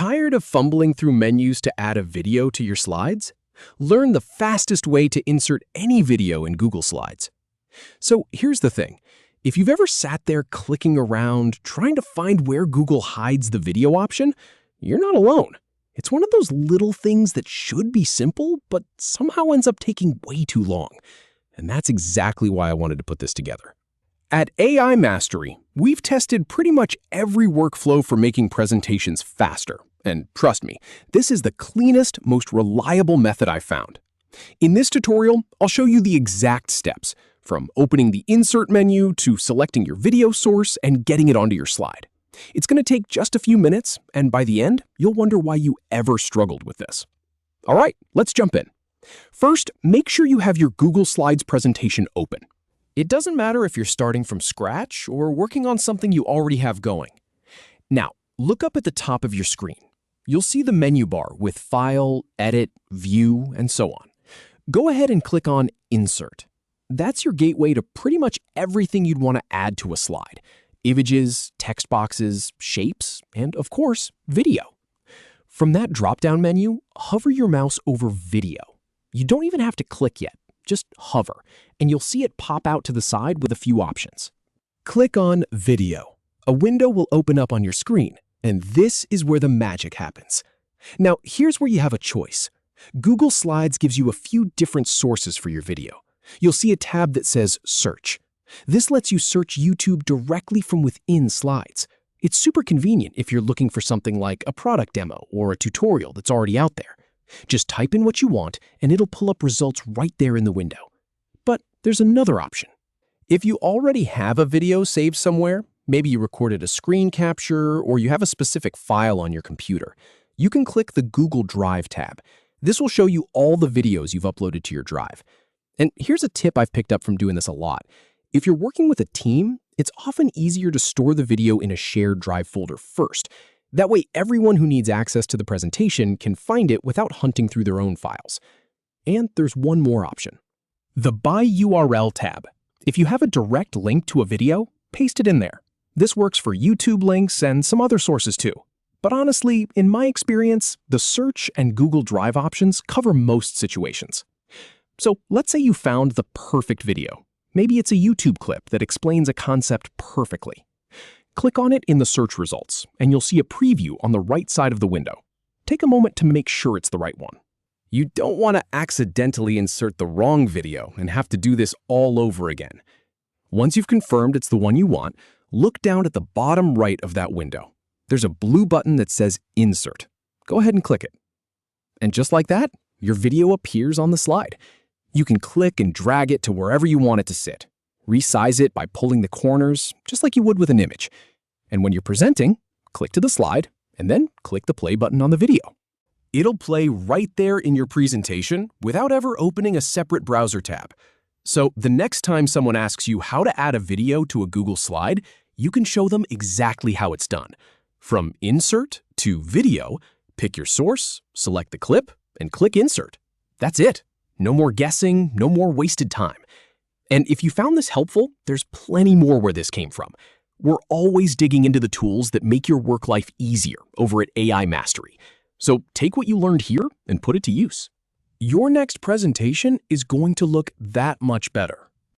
Tired of fumbling through menus to add a video to your slides? Learn the fastest way to insert any video in Google Slides. So here's the thing. If you've ever sat there clicking around, trying to find where Google hides the video option, you're not alone. It's one of those little things that should be simple, but somehow ends up taking way too long. And that's exactly why I wanted to put this together. At AI Mastery, we've tested pretty much every workflow for making presentations faster. And trust me, this is the cleanest, most reliable method I've found. In this tutorial, I'll show you the exact steps, from opening the Insert menu to selecting your video source and getting it onto your slide. It's going to take just a few minutes, and by the end, you'll wonder why you ever struggled with this. All right, let's jump in. First, make sure you have your Google Slides presentation open. It doesn't matter if you're starting from scratch or working on something you already have going. Now, look up at the top of your screen. You'll see the menu bar with File, Edit, View, and so on. Go ahead and click on Insert. That's your gateway to pretty much everything you'd want to add to a slide. Images, text boxes, shapes, and of course, video. From that drop-down menu, hover your mouse over Video. You don't even have to click yet. Just hover, and you'll see it pop out to the side with a few options. Click on Video. A window will open up on your screen, and this is where the magic happens. Now, here's where you have a choice. Google Slides gives you a few different sources for your video. You'll see a tab that says Search. This lets you search YouTube directly from within Slides. It's super convenient if you're looking for something like a product demo or a tutorial that's already out there. Just type in what you want, and it'll pull up results right there in the window. But there's another option. If you already have a video saved somewhere, maybe you recorded a screen capture or you have a specific file on your computer, you can click the Google Drive tab. This will show you all the videos you've uploaded to your drive. And here's a tip I've picked up from doing this a lot. If you're working with a team, it's often easier to store the video in a shared drive folder first. That way, everyone who needs access to the presentation can find it without hunting through their own files. And there's one more option. The By URL tab. If you have a direct link to a video, paste it in there. This works for YouTube links and some other sources too. But honestly, in my experience, the search and Google Drive options cover most situations. So let's say you found the perfect video. Maybe it's a YouTube clip that explains a concept perfectly. Click on it in the search results, and you'll see a preview on the right side of the window. Take a moment to make sure it's the right one. You don't want to accidentally insert the wrong video and have to do this all over again. Once you've confirmed it's the one you want, look down at the bottom right of that window. There's a blue button that says Insert. Go ahead and click it. And just like that, your video appears on the slide. You can click and drag it to wherever you want it to sit. Resize it by pulling the corners, just like you would with an image. And when you're presenting, click to the slide, and then click the play button on the video. It'll play right there in your presentation without ever opening a separate browser tab. So the next time someone asks you how to add a video to a Google slide, you can show them exactly how it's done. From Insert to Video, pick your source, select the clip, and click Insert. That's it. No more guessing, no more wasted time. And if you found this helpful, there's plenty more where this came from. We're always digging into the tools that make your work life easier over at AI Mastery. So take what you learned here and put it to use. Your next presentation is going to look that much better.